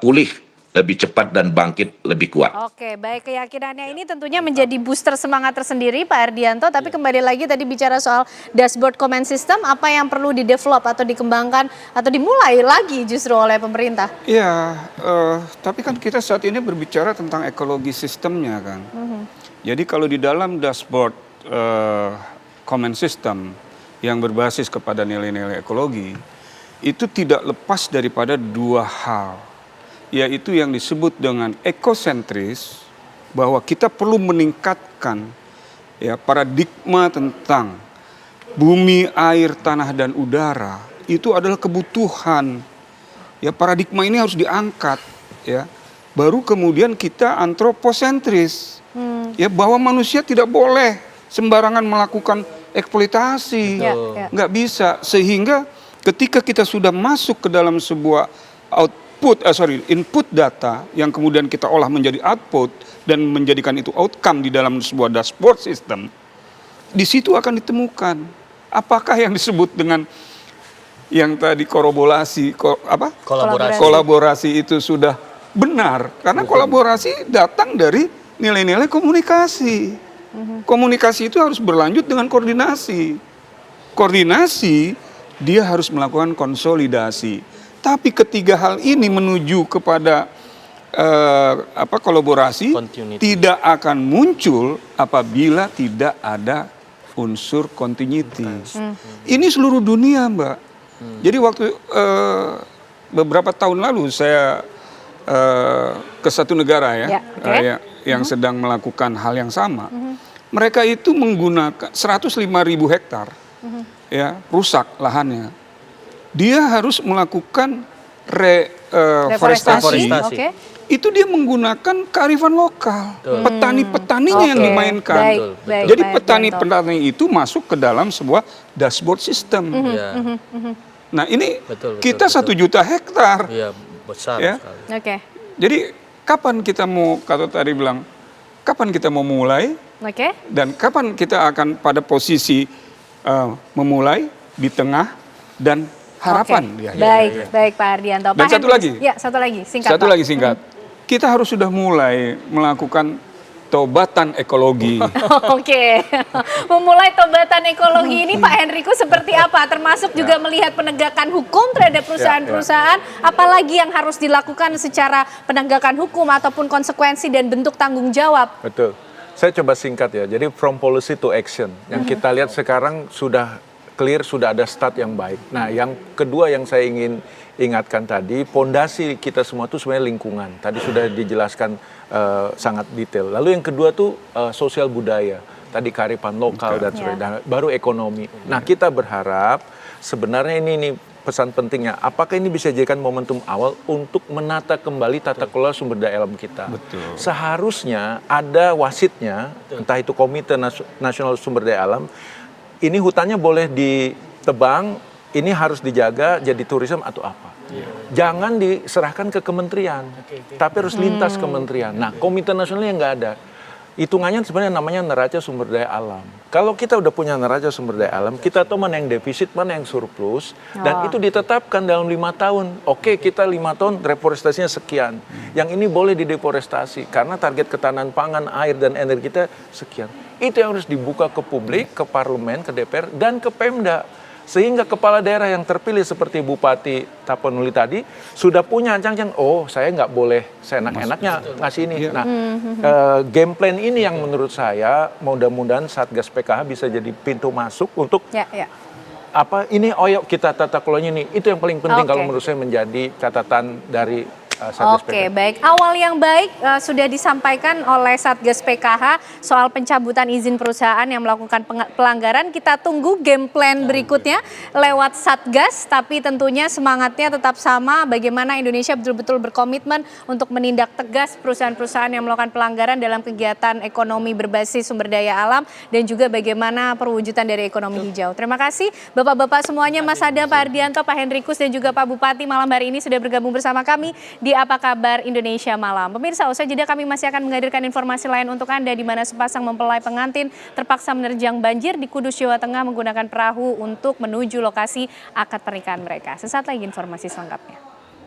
pulih lebih cepat dan bangkit lebih kuat. Oke, baik, keyakinannya ini tentunya menjadi booster semangat tersendiri Pak Erdianto, tapi kembali lagi tadi bicara soal dashboard comment system, apa yang perlu di-develop atau dikembangkan atau dimulai lagi justru oleh pemerintah? Iya, tapi kan kita saat ini berbicara tentang ekologi sistemnya kan. Jadi kalau di dalam dashboard comment system yang berbasis kepada nilai-nilai ekologi, itu tidak lepas daripada dua hal, yaitu yang disebut dengan ekosentris, bahwa kita perlu meningkatkan ya paradigma tentang bumi, air, tanah, dan udara. Itu adalah kebutuhan. Ya, paradigma ini harus diangkat ya. Baru kemudian kita antroposentris. Ya, bahwa manusia tidak boleh sembarangan melakukan eksploitasi. Nggak bisa. Sehingga ketika kita sudah masuk ke dalam sebuah input data yang kemudian kita olah menjadi output dan menjadikan itu outcome di dalam sebuah dashboard system, di situ akan ditemukan apakah yang disebut dengan yang tadi kolaborasi itu sudah benar, karena kolaborasi datang dari nilai-nilai komunikasi. Komunikasi itu harus berlanjut dengan koordinasi. Koordinasi dia harus melakukan konsolidasi. Tapi ketiga hal ini menuju kepada kolaborasi tidak akan muncul apabila tidak ada unsur continuity. Ini seluruh dunia, Mbak. Jadi waktu beberapa tahun lalu saya ke satu negara ya, Ya, oke. yang sedang melakukan hal yang sama. Mereka itu menggunakan 105.000 hektar, ya, rusak lahannya. Dia harus melakukan reforestasi. Oke. Itu dia menggunakan kearifan lokal. Petani-petaninya yang Oke, dimainkan. baik, baik, Jadi Pak petani-petani itu masuk ke dalam sebuah dashboard system. Nah ini kita 1 juta hektar. Iya, besar Ya. sekali. Oke. Jadi kapan kita mau, kata tadi bilang, kapan kita mau mulai Oke. dan kapan kita akan pada posisi memulai, di tengah, dan harapan. Oke. di akhir. Baik, baik Pak Ardianto. Dan Pak satu Hendriks. lagi. Ya, satu lagi. Singkat, Satu Pak. lagi singkat. Kita harus sudah mulai melakukan tobatan ekologi. Oke, memulai tobatan ekologi ini Pak Henrikus seperti apa? Termasuk juga melihat penegakan hukum terhadap perusahaan-perusahaan, apalagi yang harus dilakukan secara penegakan hukum ataupun konsekuensi dan bentuk tanggung jawab. Betul. Saya coba singkat ya. Jadi from policy to action. Yang kita lihat sekarang sudah clear, sudah ada start yang baik. Nah, yang kedua yang saya ingin ingatkan tadi, pondasi kita semua itu sebenarnya lingkungan. Tadi sudah dijelaskan sangat detail. Lalu yang kedua tuh sosial budaya. Tadi kearifan lokal dan sebagainya. Baru ekonomi. Nah, kita berharap sebenarnya ini pesan pentingnya. Apakah ini bisa dijadikan momentum awal untuk menata kembali tata kelola sumber daya alam kita? Betul. Seharusnya ada wasitnya, entah itu Komite Nasional Sumber Daya Alam. Ini hutannya boleh ditebang, ini harus dijaga jadi turisme atau apa. Jangan diserahkan ke kementerian, tapi harus lintas kementerian. Nah, Komite Nasionalnya nggak ada. Hitungannya sebenarnya namanya neraca sumber daya alam. Kalau kita udah punya neraca sumber daya alam, kita tahu mana yang defisit, mana yang surplus, dan itu ditetapkan dalam 5 tahun. Oke, kita 5 tahun reforestasinya sekian. Yang ini boleh dideforestasi, karena target ketahanan pangan, air, dan energi kita sekian. Itu yang harus dibuka ke publik, ke parlemen, ke DPR, dan ke Pemda. Sehingga kepala daerah yang terpilih seperti Bupati Tapanuli tadi sudah punya ancang-ancang, oh saya nggak boleh seenak-enaknya ngasih ini. Nah, game plan ini yang menurut saya mudah-mudahan Satgas PKH bisa jadi pintu masuk untuk apa ini, yuk kita tata kelolanya ini. Itu yang paling penting kalau menurut saya menjadi catatan dari Satgas PKH. Oke, baik. Awal yang baik sudah disampaikan oleh Satgas PKH soal pencabutan izin perusahaan yang melakukan pelanggaran. Kita tunggu game plan berikutnya lewat Satgas, tapi tentunya semangatnya tetap sama. Bagaimana Indonesia betul-betul berkomitmen untuk menindak tegas perusahaan-perusahaan yang melakukan pelanggaran dalam kegiatan ekonomi berbasis sumber daya alam dan juga bagaimana perwujudan dari ekonomi hijau. Terima kasih Bapak-bapak semuanya, Mas Adam, Pak Ardianto, Pak Hendrikus, dan juga Pak Bupati malam hari ini sudah bergabung bersama kami di Apa Kabar Indonesia Malam. Pemirsa, usai jeda kami masih akan menghadirkan informasi lain untuk Anda di mana sepasang mempelai pengantin terpaksa menerjang banjir di Kudus, Jawa Tengah menggunakan perahu untuk menuju lokasi akad pernikahan mereka. Sesaat lagi informasi selengkapnya.